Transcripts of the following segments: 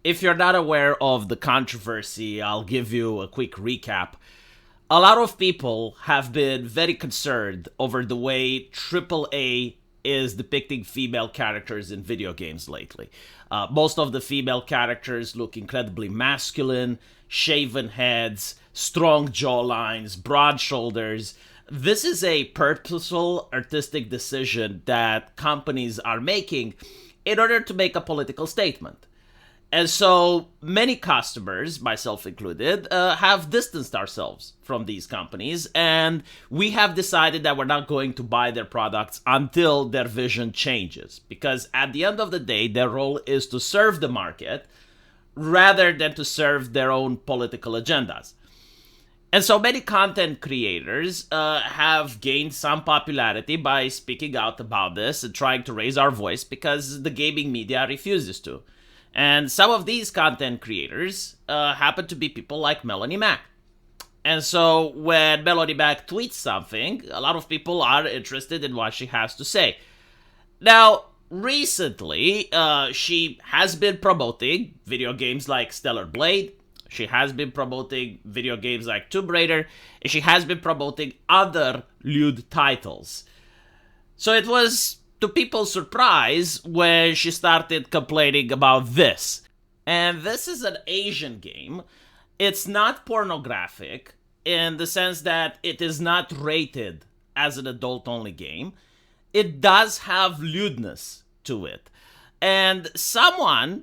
if you're not aware of the controversy, I'll give you a quick recap. A lot of people have been very concerned over the way AAA is depicting female characters in video games lately. Most of the female characters look incredibly masculine, shaven heads, strong jawlines, broad shoulders. This is a purposeful artistic decision that companies are making in order to make a political statement. And so many customers, myself included, have distanced ourselves from these companies, and we have decided that we're not going to buy their products until their vision changes. Because at the end of the day, their role is to serve the market rather than to serve their own political agendas. And so many content creators have gained some popularity by speaking out about this and trying to raise our voice because the gaming media refuses to. And some of these content creators happen to be people like Melonie Mac. And so when Melonie Mac tweets something, a lot of people are interested in what she has to say. Now, recently, she has been promoting video games like Stellar Blade. She has been promoting video games like Tomb Raider. And she has been promoting other lewd titles. So it was to people's surprise when she started complaining about this. And this is an Asian game. It's not pornographic in the sense that it is not rated as an adult-only game. It does have lewdness to it. And someone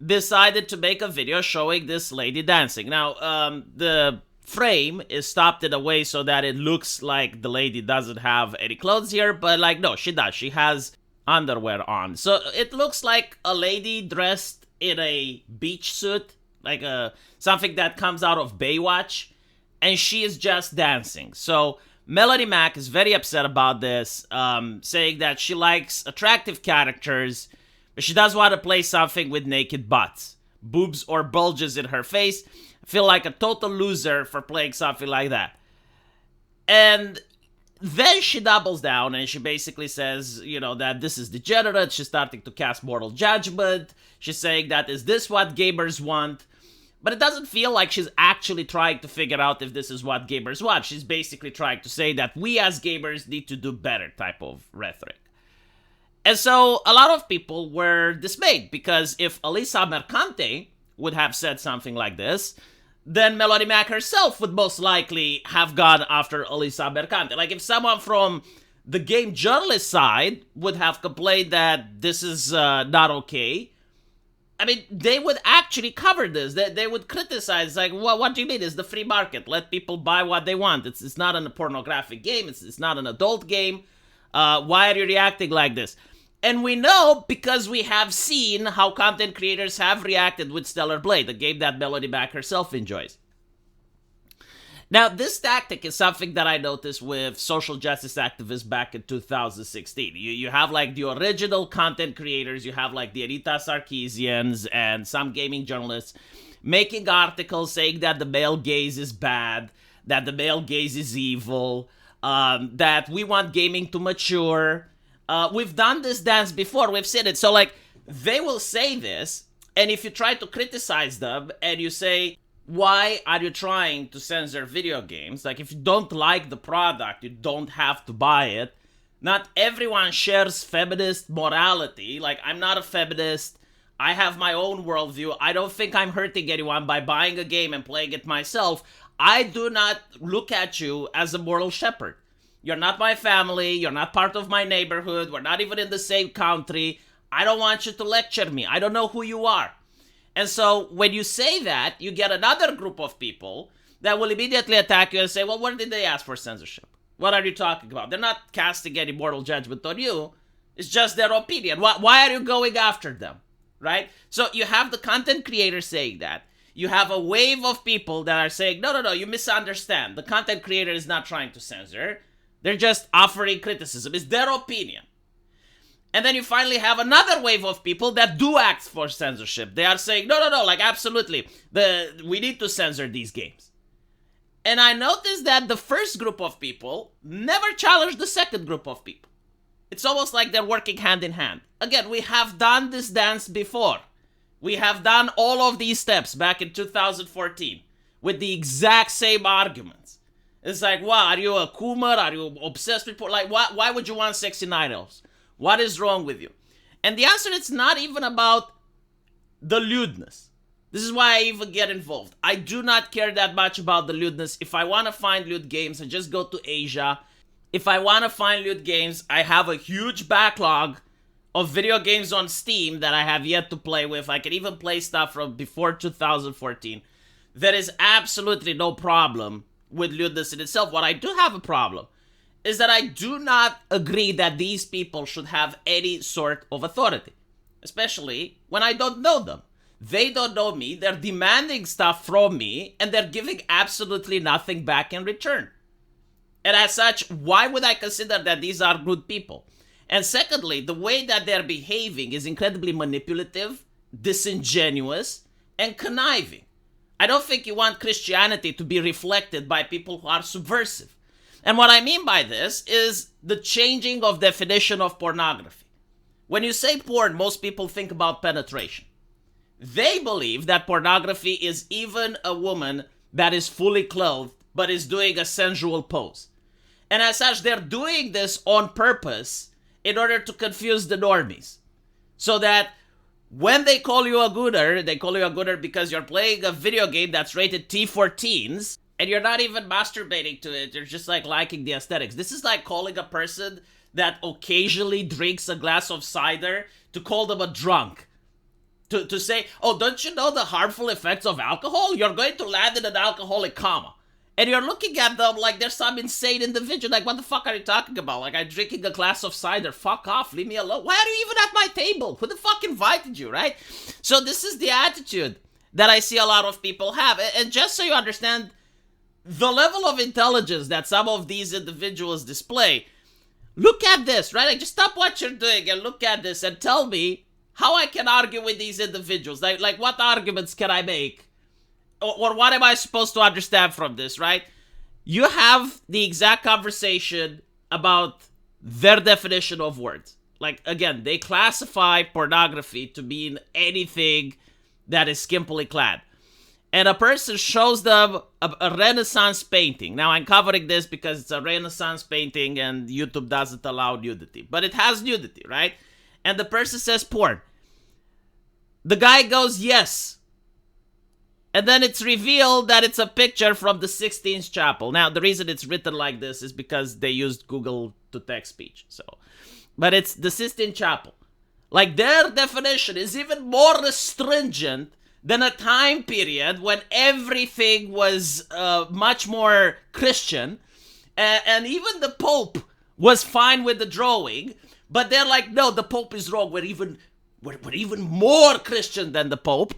decided to make a video showing this lady dancing. Now, the frame is stopped in a way so that it looks like the lady doesn't have any clothes here, but like, no, she does. She has underwear on. So it looks like a lady dressed in a beach suit, like something that comes out of Baywatch, and she is just dancing. So Melonie Mac is very upset about this, saying that she likes attractive characters, but she does want to play something with naked butts, boobs or bulges in her face. I feel like a total loser for playing something like that. And then she doubles down and she basically says, that this is degenerate. She's starting to cast moral judgment. She's saying that, is this what gamers want? But it doesn't feel like she's actually trying to figure out if this is what gamers want. She's basically trying to say that we as gamers need to do better type of rhetoric. And so a lot of people were dismayed because if Elisa Mercante would have said something like this, then Melonie Mac herself would most likely have gone after Elisa Mercante. Like if someone from the game journalist side would have complained that this is not okay, I mean, they would actually cover this. They would criticize, like, well, what do you mean? It's the free market. Let people buy what they want. It's not a pornographic game. It's not an adult game. Why are you reacting like this? And we know because we have seen how content creators have reacted with Stellar Blade, a game that Melonie Mac herself enjoys. Now, this tactic is something that I noticed with social justice activists back in 2016. You have like the original content creators, you have like the Anita Sarkeesians and some gaming journalists making articles saying that the male gaze is bad, that the male gaze is evil, that we want gaming to mature. We've done this dance before, we've seen it. So like, they will say this, and if you try to criticize them and you say, why are you trying to censor video games? Like, if you don't like the product, you don't have to buy it. Not everyone shares feminist morality. Like, I'm not a feminist. I have my own worldview. I don't think I'm hurting anyone by buying a game and playing it myself. I do not look at you as a moral shepherd. You're not my family. You're not part of my neighborhood. We're not even in the same country. I don't want you to lecture me. I don't know who you are. And so when you say that, you get another group of people that will immediately attack you and say, well, where did they ask for censorship? What are you talking about? They're not casting any moral judgment on you. It's just their opinion. Why are you going after them? Right? So you have the content creator saying that. You have a wave of people that are saying, no, you misunderstand. The content creator is not trying to censor. They're just offering criticism. It's their opinion. And then you finally have another wave of people that do act for censorship. They are saying, no, like absolutely, we need to censor these games. And I noticed that the first group of people never challenged the second group of people. It's almost like they're working hand in hand. Again, we have done this dance before. We have done all of these steps back in 2014 with the exact same arguments. It's like, wow, are you a Kumar? Are you obsessed with porn? Like, why would you want 69 elves? What is wrong with you? And the answer is not even about the lewdness. This is why I even get involved. I do not care that much about the lewdness. If I want to find lewd games, I just go to Asia. If I want to find lewd games, I have a huge backlog of video games on Steam that I have yet to play with. I can even play stuff from before 2014. There is absolutely no problem with lewdness in itself. What I do have a problem is that I do not agree that these people should have any sort of authority, especially when I don't know them. They don't know me, they're demanding stuff from me, and they're giving absolutely nothing back in return. And as such, why would I consider that these are good people? And secondly, the way that they're behaving is incredibly manipulative, disingenuous, and conniving. I don't think you want Christianity to be reflected by people who are subversive. And what I mean by this is the changing of definition of pornography. When you say porn, most people think about penetration. They believe that pornography is even a woman that is fully clothed but is doing a sensual pose. And as such, they're doing this on purpose in order to confuse the normies. So that when they call you a gooner, they call you a gooner because you're playing a video game that's rated T for teens, and you're not even masturbating to it, you're just like liking the aesthetics. This is like calling a person that occasionally drinks a glass of cider to call them a drunk. To say, oh, don't you know the harmful effects of alcohol? You're going to land in an alcoholic coma. And you're looking at them like they're some insane individual. Like, what the fuck are you talking about? Like, I'm drinking a glass of cider. Fuck off. Leave me alone. Why are you even at my table? Who the fuck invited you, right? So this is the attitude that I see a lot of people have. And just so you understand the level of intelligence that some of these individuals display, look at this, right? Like, just stop what you're doing and look at this and tell me how I can argue with these individuals. Like what arguments can I make? Or what am I supposed to understand from this, right? You have the exact conversation about their definition of words. Like, again, they classify pornography to mean anything that is skimpily clad. And a person shows them a Renaissance painting. Now, I'm covering this because it's a Renaissance painting and YouTube doesn't allow nudity. But it has nudity, right? And the person says porn. The guy goes, yes. And then it's revealed that it's a picture from the Sixtine Chapel. Now, the reason it's written like this is because they used Google to text speech. But it's the Sixtine Chapel. Like, their definition is even more stringent than a time period when everything was much more Christian. And even the Pope was fine with the drawing. But they're like, no, the Pope is wrong. We're even more Christian than the Pope.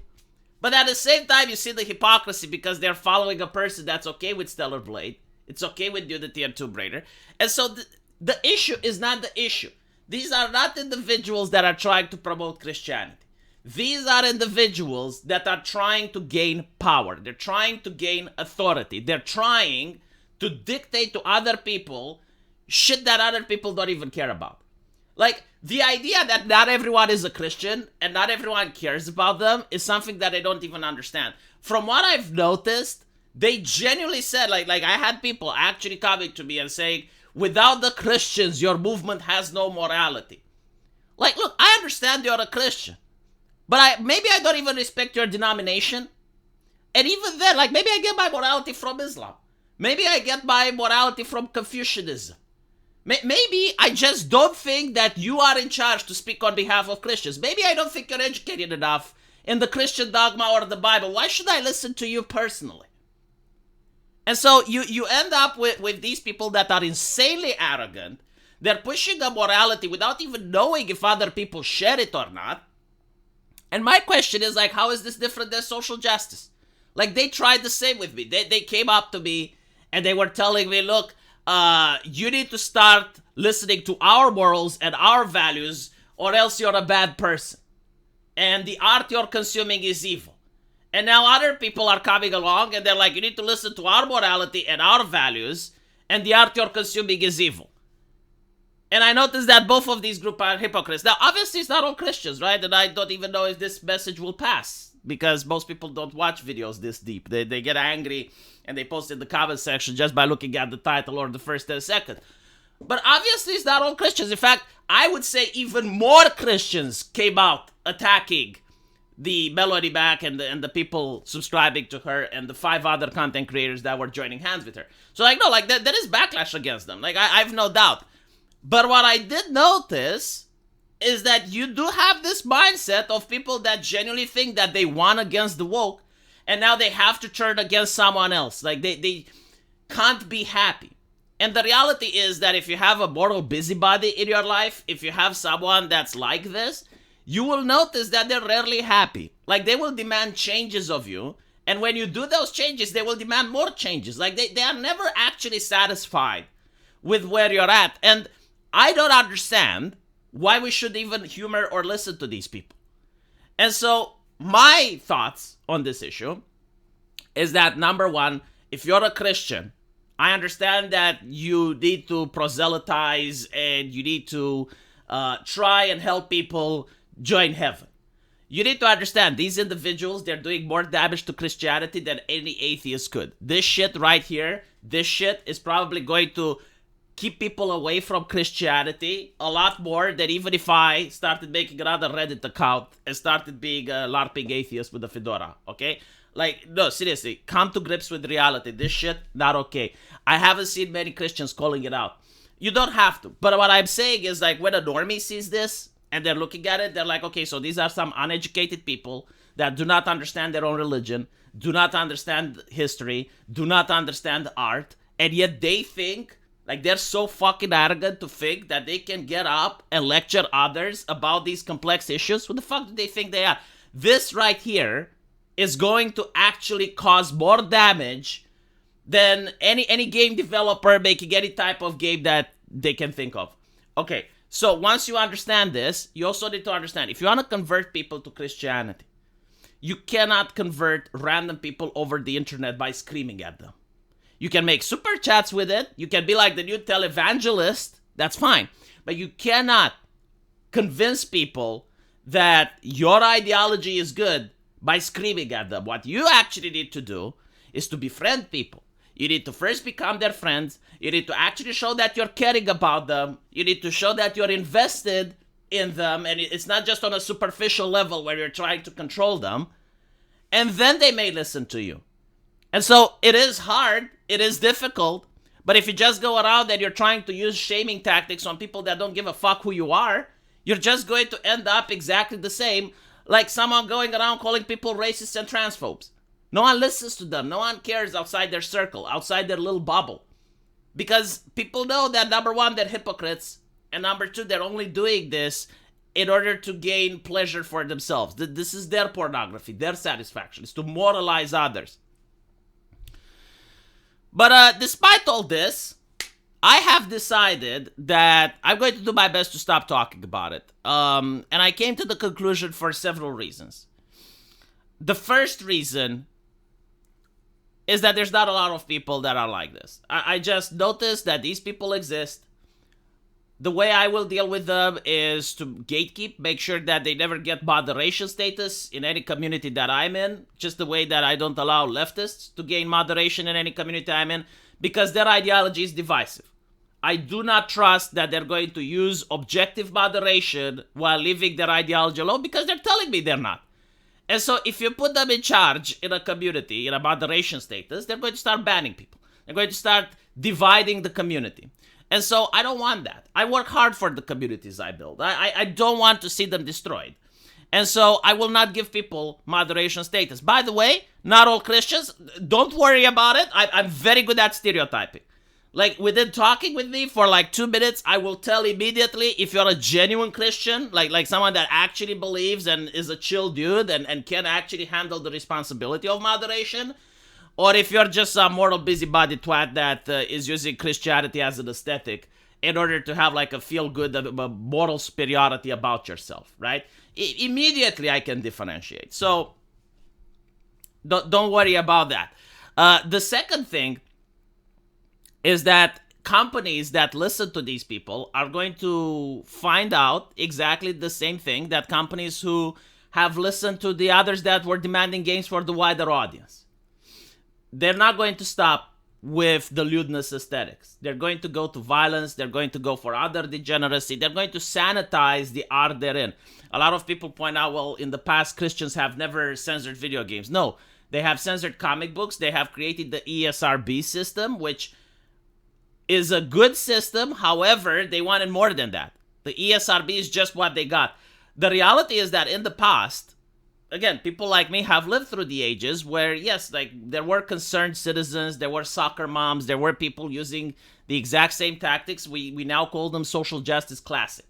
But at the same time, you see the hypocrisy because they're following a person that's okay with Stellar Blade. It's okay with nudity and Tomb Raider. And so the issue is not the issue. These are not individuals that are trying to promote Christianity. These are individuals that are trying to gain power. They're trying to gain authority. They're trying to dictate to other people shit that other people don't even care about. Like, the idea that not everyone is a Christian and not everyone cares about them is something that I don't even understand. From what I've noticed, they genuinely said, like I had people actually coming to me and saying, without the Christians, your movement has no morality. Like, look, I understand you're a Christian, but maybe I don't even respect your denomination. And even then, like, maybe I get my morality from Islam. Maybe I get my morality from Confucianism. Maybe I just don't think that you are in charge to speak on behalf of Christians. Maybe I don't think you're educated enough in the Christian dogma or the Bible. Why should I listen to you personally? And so you end up with these people that are insanely arrogant. They're pushing a morality without even knowing if other people share it or not. And my question is, like, how is this different than social justice? Like, they tried the same with me. They came up to me and they were telling me, look, you need to start listening to our morals and our values or else you're a bad person. And the art you're consuming is evil. And now other people are coming along and they're like, you need to listen to our morality and our values and the art you're consuming is evil. And I noticed that both of these groups are hypocrites. Now, obviously, it's not all Christians, right? And I don't even know if this message will pass because most people don't watch videos this deep. They get angry and they post in the comment section just by looking at the title or the first 10 seconds. But obviously, it's not all Christians. In fact, I would say even more Christians came out attacking the Melonie Mac and the people subscribing to her and the 5 other content creators that were joining hands with her. So, like, no, like, there is backlash against them. Like, I've no doubt. But what I did notice is that you do have this mindset of people that genuinely think that they won against the woke, and now they have to turn against someone else. Like, they can't be happy. And the reality is that if you have a moral busybody in your life, if you have someone that's like this, you will notice that they're rarely happy. Like, they will demand changes of you. And when you do those changes, they will demand more changes. Like, they are never actually satisfied with where you're at. And I don't understand why we should even humor or listen to these people. And so my thoughts on this issue is that, number one, if you're a Christian, I understand that you need to proselytize and you need to try and help people join heaven. You need to understand these individuals, they're doing more damage to Christianity than any atheist could. This shit right here, this shit is probably going to keep people away from Christianity a lot more than even if I started making another Reddit account and started being a LARPing atheist with a fedora, okay? Like, no, seriously, come to grips with reality. This shit, not okay. I haven't seen many Christians calling it out. You don't have to. But what I'm saying is, like, when a normie sees this and they're looking at it, they're like, okay, so these are some uneducated people that do not understand their own religion, do not understand history, do not understand art, and yet they think, like, they're so fucking arrogant to think that they can get up and lecture others about these complex issues. What the fuck do they think they are? This right here is going to actually cause more damage than any game developer making any type of game that they can think of. Okay, so once you understand this, you also need to understand, if you want to convert people to Christianity, you cannot convert random people over the internet by screaming at them. You can make super chats with it. You can be like the new televangelist. That's fine. But you cannot convince people that your ideology is good by screaming at them. What you actually need to do is to befriend people. You need to first become their friends. You need to actually show that you're caring about them. You need to show that you're invested in them. And it's not just on a superficial level where you're trying to control them. And then they may listen to you. And so it is hard, it is difficult, but if you just go around and you're trying to use shaming tactics on people that don't give a fuck who you are, you're just going to end up exactly the same like someone going around calling people racists and transphobes. No one listens to them, no one cares outside their circle, outside their little bubble. Because people know that, number one, they're hypocrites, and number two, they're only doing this in order to gain pleasure for themselves. This is their pornography, their satisfaction, is to moralize others. But despite all this, I have decided that I'm going to do my best to stop talking about it. And I came to the conclusion for several reasons. The first reason is that there's not a lot of people that are like this. I just noticed that these people exist. The way I will deal with them is to gatekeep, make sure that they never get moderation status in any community that I'm in, just the way that I don't allow leftists to gain moderation in any community I'm in, because their ideology is divisive. I do not trust that they're going to use objective moderation while leaving their ideology alone, because they're telling me they're not. And so if you put them in charge in a community, in a moderation status, they're going to start banning people. They're going to start dividing the community. And so I don't want that. I work hard for the communities I build. I don't want to see them destroyed. And so I will not give people moderation status. By the way, not all Christians, don't worry about it. I'm very good at stereotyping. Like, within talking with me for like 2 minutes, I will tell immediately if you're a genuine Christian, like someone that actually believes and is a chill dude and can actually handle the responsibility of moderation, or if you're just a moral busybody twat that is using Christianity as an aesthetic in order to have like a feel-good moral superiority about yourself, right? Immediately I can differentiate. So don't worry about that. The second thing is that companies that listen to these people are going to find out exactly the same thing that companies who have listened to the others that were demanding games for the wider audience. They're not going to stop with the lewdness aesthetics. They're going to go to violence. They're going to go for other degeneracy. They're going to sanitize the art they're in. A lot of people point out, well, in the past, Christians have never censored video games. No, they have censored comic books. They have created the ESRB system, which is a good system. However, they wanted more than that. The ESRB is just what they got. The reality is that in the past, again, people like me have lived through the ages where, yes, like there were concerned citizens, there were soccer moms, there were people using the exact same tactics. We now call them social justice classic.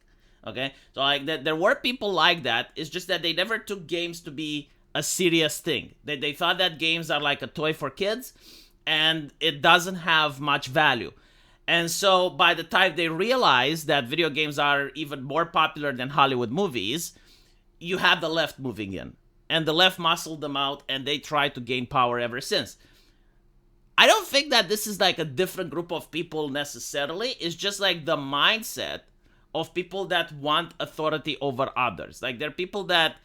Okay, so like there were people like that. It's just that they never took games to be a serious thing. They thought that games are like a toy for kids, and it doesn't have much value. And so by the time they realized that video games are even more popular than Hollywood movies, you have the left moving in. And the left muscled them out, and they tried to gain power ever since. I don't think that this is like a different group of people necessarily. It's just like the mindset of people that want authority over others. Like they're people that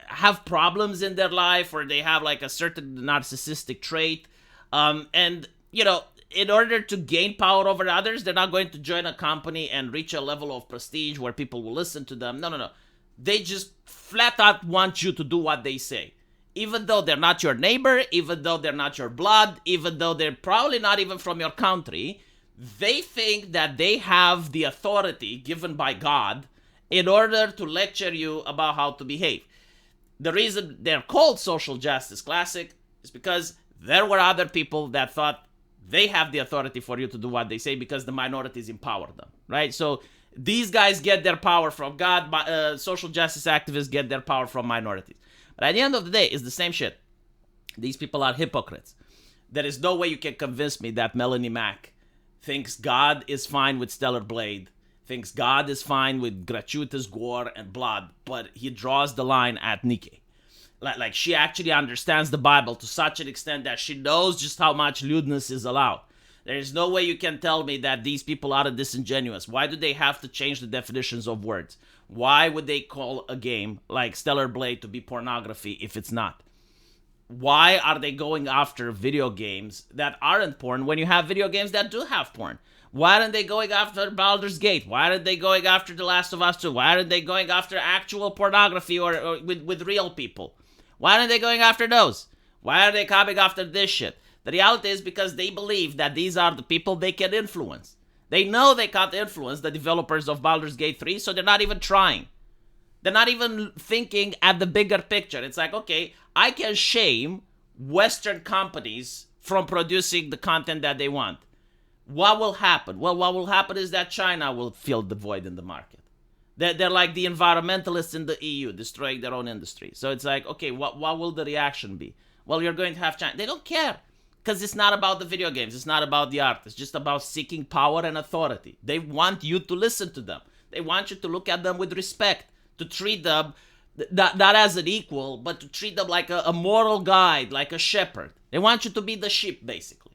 have problems in their life, or they have like a certain narcissistic trait. And, you know, in order to gain power over others, they're not going to join a company and reach a level of prestige where people will listen to them. No. They just flat out want you to do what they say. Even though they're not your neighbor, even though they're not your blood, even though they're probably not even from your country, they think that they have the authority given by God in order to lecture you about how to behave. The reason they're called social justice classic is because there were other people that thought they have the authority for you to do what they say because the minorities empower them, right? So these guys get their power from God. Social justice activists get their power from minorities. But at the end of the day, it's the same shit. These people are hypocrites. There is no way you can convince me that Melonie Mac thinks God is fine with Stellar Blade, thinks God is fine with gratuitous gore and blood, but he draws the line at Nike. Like she actually understands the Bible to such an extent that she knows just how much lewdness is allowed. There is no way you can tell me that these people are disingenuous. Why do they have to change the definitions of words? Why would they call a game like Stellar Blade to be pornography if it's not? Why are they going after video games that aren't porn when you have video games that do have porn? Why aren't they going after Baldur's Gate? Why aren't they going after The Last of Us 2? Why aren't they going after actual pornography or with real people? Why aren't they going after those? Why are they coming after this shit? The reality is because they believe that these are the people they can influence. They know they can't influence the developers of Baldur's Gate 3, so they're not even trying. They're not even thinking at the bigger picture. It's like, okay, I can shame Western companies from producing the content that they want. What will happen? Well, what will happen is that China will fill the void in the market. They're like the environmentalists in the EU, destroying their own industry. So it's like, okay, what will the reaction be? Well, you're going to have China. They don't care. Because it's not about the video games. It's not about the art. It's just about seeking power and authority. They want you to listen to them. They want you to look at them with respect, to treat them not as an equal, but to treat them like a moral guide, like a shepherd. They want you to be the sheep, basically.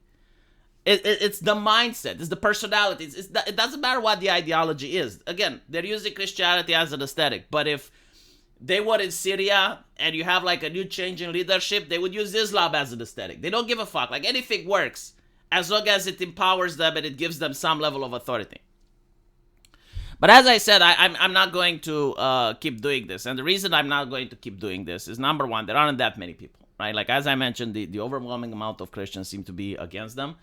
It's the mindset. It's the personality. It doesn't matter what the ideology is. Again, they're using Christianity as an aesthetic. But if they were in Syria and you have like a new change in leadership, they would use Islam as an aesthetic. They don't give a fuck. Like anything works as long as it empowers them and it gives them some level of authority. But as I said, I'm not going to keep doing this. And the reason I'm not going to keep doing this is, number one, there aren't that many people, right? Like as I mentioned, the overwhelming amount of Christians seem to be against them.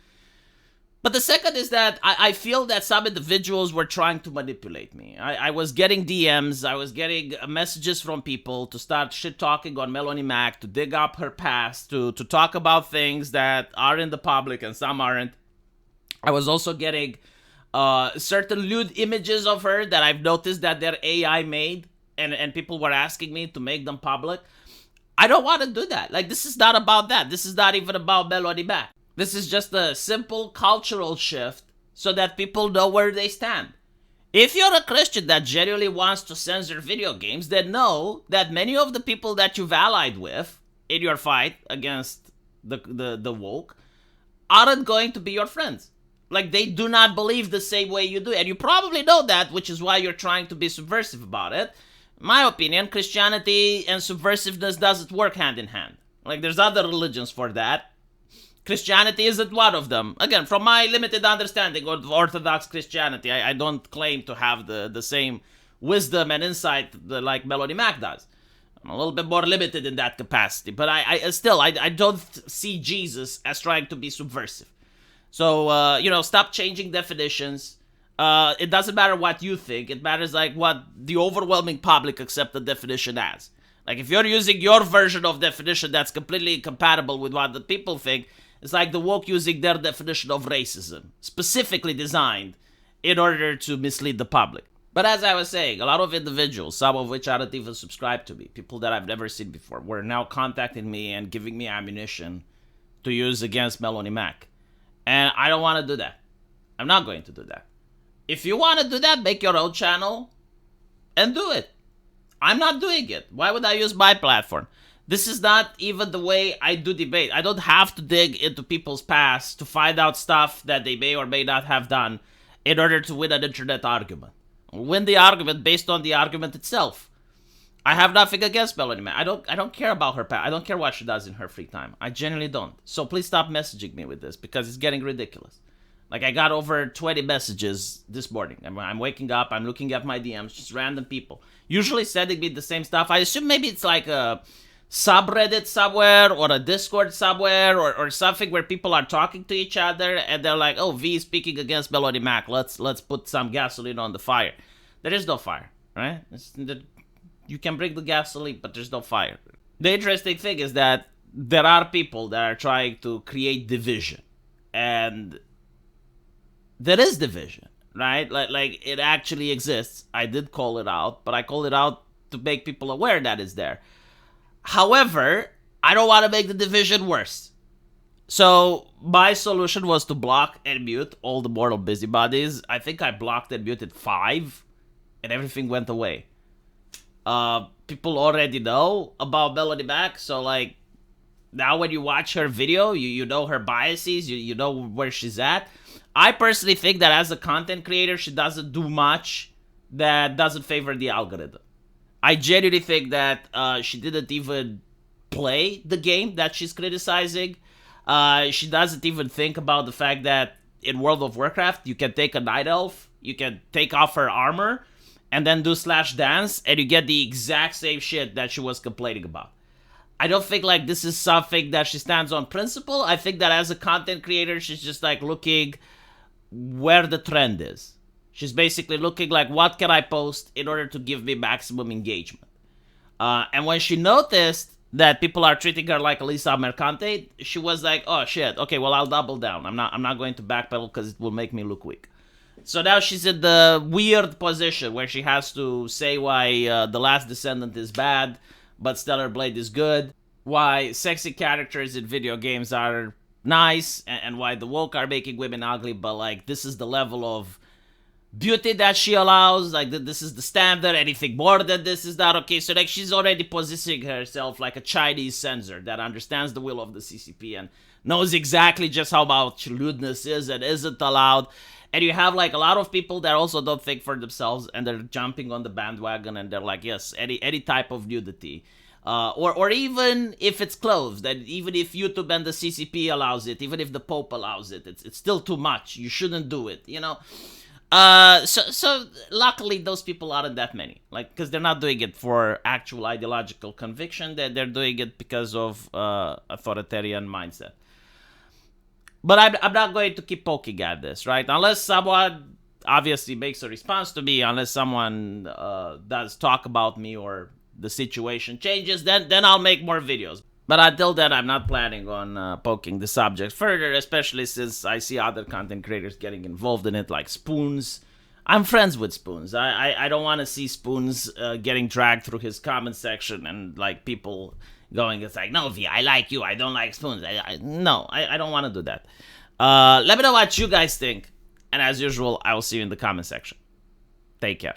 But the second is that I feel that some individuals were trying to manipulate me. I was getting DMs, I was getting messages from people to start shit-talking on Melonie Mac, to dig up her past, to talk about things that are in the public and some aren't. I was also getting certain lewd images of her that I've noticed that they're AI made, and people were asking me to make them public. I don't want to do that. Like, this is not about that. This is not even about Melonie Mac. This is just a simple cultural shift so that people know where they stand. If you're a Christian that genuinely wants to censor video games, then know that many of the people that you've allied with in your fight against the woke aren't going to be your friends. Like, they do not believe the same way you do. And you probably know that, which is why you're trying to be subversive about it. In my opinion, Christianity and subversiveness doesn't work hand in hand. Like, there's other religions for that. Christianity isn't one of them. Again, from my limited understanding of Orthodox Christianity, I don't claim to have the same wisdom and insight like Melonie Mac does. I'm a little bit more limited in that capacity. But I don't see Jesus as trying to be subversive. So, stop changing definitions. It doesn't matter what you think. It matters like what the overwhelming public accept the definition as. Like, if you're using your version of definition that's completely incompatible with what the people think, it's like the woke using their definition of racism, specifically designed in order to mislead the public. But as I was saying, a lot of individuals, some of which aren't even subscribed to me, people that I've never seen before, were now contacting me and giving me ammunition to use against Melonie Mac. And I don't want to do that. I'm not going to do that. If you want to do that, make your own channel and do it. I'm not doing it. Why would I use my platform? This is not even the way I do debate. I don't have to dig into people's past to find out stuff that they may or may not have done in order to win an internet argument. Win the argument based on the argument itself. I have nothing against Melonie Mac. I don't care about her past. I don't care what she does in her free time. I genuinely don't. So please stop messaging me with this because it's getting ridiculous. Like, I got over 20 messages this morning. I'm waking up, I'm looking at my DMs, just random people. Usually sending me the same stuff. I assume maybe it's like a subreddit somewhere or a Discord somewhere or something where people are talking to each other and they're like, oh, V is speaking against Melonie Mac. Let's put some gasoline on the fire. There is no fire, right? You can bring the gasoline, but there's no fire. The interesting thing is that there are people that are trying to create division. And there is division, right? Like it actually exists. I did call it out, but I called it out to make people aware that it's there. However, I don't want to make the division worse. So my solution was to block and mute all the mortal busybodies. I think I blocked and muted 5, and everything went away. People already know about Melonie Mac, so like now when you watch her video, you know her biases, you know where she's at. I personally think that as a content creator, she doesn't do much that doesn't favor the algorithm. I genuinely think that she didn't even play the game that she's criticizing. She doesn't even think about the fact that in World of Warcraft, you can take a night elf, you can take off her armor, and then do slash dance, and you get the exact same shit that she was complaining about. I don't think like this is something that she stands on principle. I think that as a content creator, she's just like looking where the trend is. She's basically looking like, what can I post in order to give me maximum engagement? And when she noticed that people are treating her like Elisa Mercante, she was like, oh shit, okay, well I'll double down. I'm not going to backpedal because it will make me look weak. So now she's in the weird position where she has to say why The Last Descendant is bad, but Stellar Blade is good. Why sexy characters in video games are nice, and why the woke are making women ugly, but like this is the level of beauty that she allows, like this is the standard, anything more than this is not okay. So like she's already positioning herself like a Chinese censor that understands the will of the CCP and knows exactly just how much lewdness is and isn't allowed. And you have like a lot of people that also don't think for themselves and they're jumping on the bandwagon and they're like, yes, any type of nudity. Or even if it's closed, and even if YouTube and the CCP allows it, even if the Pope allows it, it's still too much. You shouldn't do it, you know? So luckily those people aren't that many, like, because they're not doing it for actual ideological conviction. They're doing it because of authoritarian mindset. But I'm not going to keep poking at this, right? Unless someone obviously makes a response to me, unless someone does talk about me or the situation changes, then I'll make more videos. But until then, I'm not planning on poking the subject further, especially since I see other content creators getting involved in it, like Spoons. I'm friends with Spoons. I don't want to see Spoons getting dragged through his comment section and like people going, it's like, no, V, I like you, I don't like Spoons. No, I don't want to do that. Let me know what you guys think. And as usual, I will see you in the comment section. Take care.